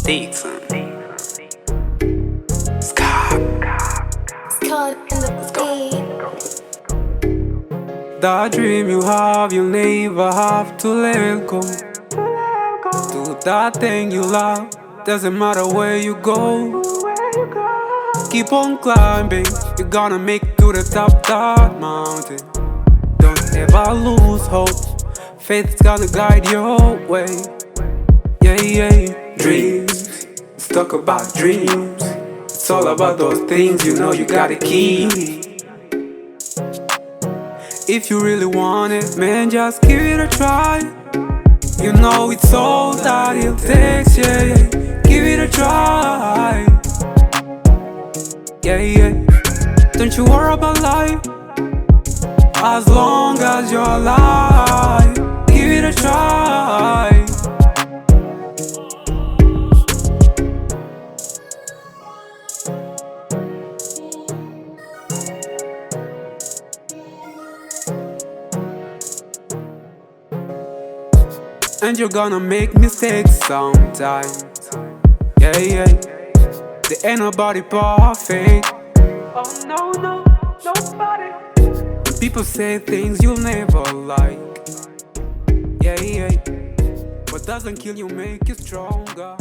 Dixon. That dream you have, you'll never have to let go. Do that thing you love, doesn't matter where you go. Keep on climbing, you're gonna make it to the top of that mountain. Don't ever lose hope, faith's gonna guide your way. Yeah, yeah, dreams, let's talk about dreams. It's all about those things you know you gotta keep. If you really want it, man, just give it a try. You know it's all that it takes, yeah, yeah. Give it a try. Yeah, yeah. Don't you worry about life, as long as you're alive. Give it a try. And you're gonna make mistakes sometimes. Yeah, yeah. There ain't nobody perfect. Oh no, no, nobody. When people say things you'll never like. Yeah, yeah. What doesn't kill you make you stronger.